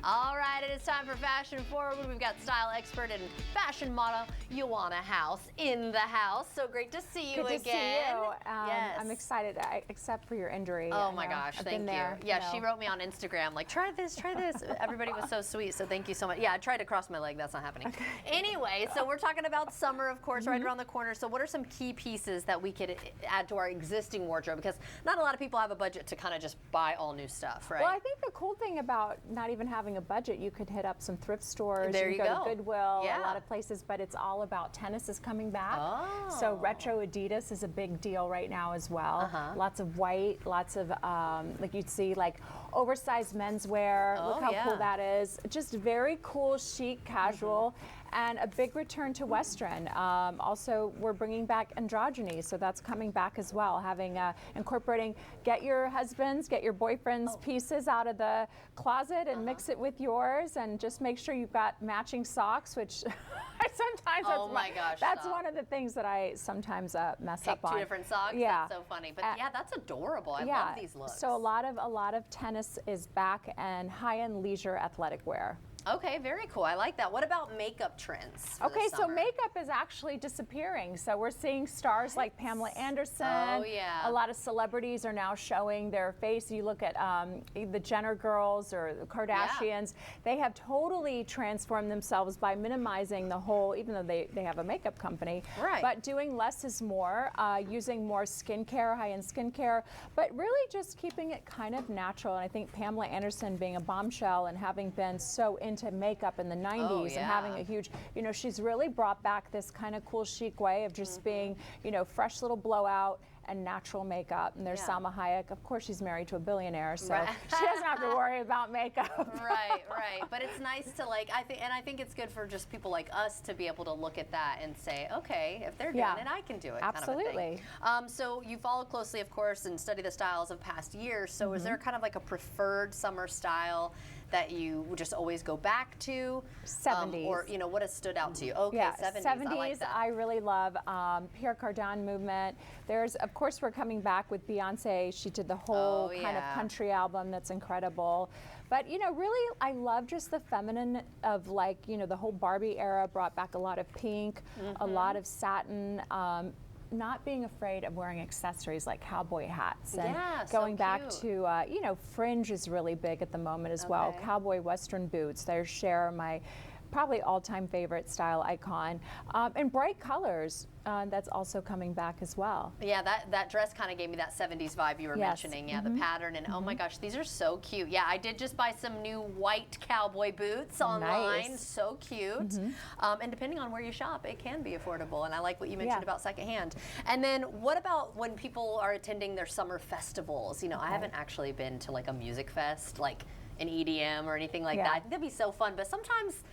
All right, it is time for Fashion Forward. We've got style expert and fashion model Yoanna House in the house. So great to see you again. Good to see you. Yes. I'm excited, except for your injury. Oh my gosh, thank you. Yeah, she wrote me on Instagram, like, try this, try this. Everybody was so sweet, so thank you so much. Yeah, I tried to cross my leg, that's not happening. Okay. Anyway, so we're talking about summer, of course, right around the corner. So what are some key pieces that we could add to our existing wardrobe? Because not a lot of people have a budget to kind of just buy all new stuff, right? Well, I think the cool thing about not even having a budget, you could hit up some thrift stores. There you go. To Goodwill, a lot of places, but it's all about tennis is coming back. Oh. So retro Adidas is a big deal right now as well. Lots of white, lots of, like you'd see, like oversized menswear. Look how cool that is. Just very cool, chic, casual. And a big return to Western. Also, we're bringing back androgyny, so that's coming back as well. Having incorporating, get your husbands, get your boyfriends' pieces out of the closet and mix it with yours, and just make sure you've got matching socks, which sometimes that's one of the things that I sometimes mess up on. Two different socks. Yeah, that's so funny. But yeah, that's adorable. I love these looks. So a lot of tennis is back, and high-end leisure athletic wear. Okay, very cool. I like that. What about makeup trends? Okay, so makeup is actually disappearing. So we're seeing stars like Pamela Anderson. Oh, yeah. A lot of celebrities are now showing their face. You look at the Jenner girls or the Kardashians. They have totally transformed themselves by minimizing the whole, even though they have a makeup company. Right. But doing less is more, using more skincare, high-end skincare, but really just keeping it kind of natural. And I think Pamela Anderson being a bombshell and having been so into makeup in the 90s and having a huge, she's really brought back this kind of cool chic way of just being, fresh little blowout and natural makeup. And there's Salma Hayek. Of course, she's married to a billionaire, so she doesn't have to worry about makeup. Right. But it's nice to I think it's good for just people like us to be able to look at that and say, okay, if they're doing it, I can do it. Absolutely. Kind of a thing. So you follow closely, of course, and study the styles of past years. So is there kind of like a preferred summer style that you would just always go back to? 70s. Or, what has stood out to you? Okay, yeah, 70s. 70s, I like that. I really love Pierre Cardin movement. There's, of course, we're coming back with Beyonce. She did the whole kind of country album that's incredible. But, really, I love just the feminine of, the whole Barbie era brought back a lot of pink, a lot of satin. Not being afraid of wearing accessories like cowboy hats, and going back to, fringe is really big at the moment as well. Cowboy Western boots, there's Cher, my probably all-time favorite style icon, and bright colors. That's also coming back as well. Yeah, that dress kind of gave me that 70s vibe you were mentioning. Yeah, the pattern, and oh my gosh, these are so cute. Yeah, I did just buy some new white cowboy boots online. Nice. So cute. And depending on where you shop, it can be affordable. And I like what you mentioned about secondhand. And then what about when people are attending their summer festivals? I haven't actually been to like a music fest, like an EDM or anything like that. I think that'd be so fun, but sometimes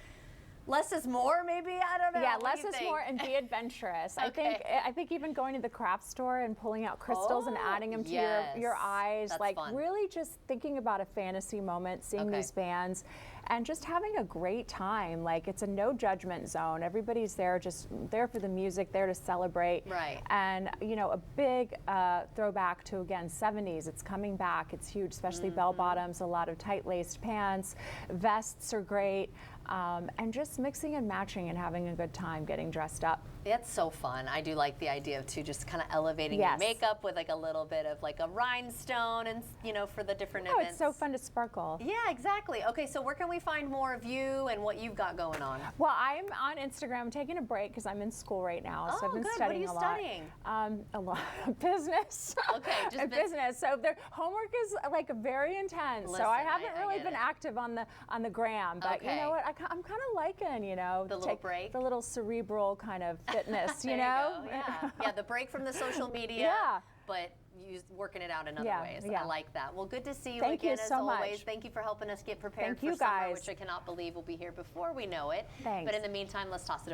less is more, maybe? I don't know. Yeah, less is more, and be adventurous. I think even going to the craft store and pulling out crystals and adding them to your eyes, that's fun. Really just thinking about a fantasy moment, seeing these bands, and just having a great time. Like, it's a no judgment zone. Everybody's there, just there for the music, there to celebrate. Right. And a big throwback to, again, 70s. It's coming back. It's huge, especially bell bottoms. A lot of tight-laced pants. Vests are great. And just mixing and matching and having a good time getting dressed up. That's so fun. I do like the idea of just kind of elevating your makeup with like a little bit of like a rhinestone and for the different events. It's so fun to sparkle. Yeah, exactly. Okay, so where can we find more of you and what you've got going on? Well, I'm on Instagram. I'm taking a break because I'm in school right now. So I've been studying a lot. What are you studying? A lot of business. Okay, just business. So their homework is like very intense. Listen, so I haven't really been active on the gram, but you know what? I'm kind of liking, the little break, the little cerebral kind of fitness, there you go. Yeah, the break from the social media. But working it out in other ways. I like that. Well, good to see you again. Thank you as so always. Much. Thank you for helping us get prepared for summer, guys. which I cannot believe will be here before we know it. Thanks. But in the meantime, let's toss it over.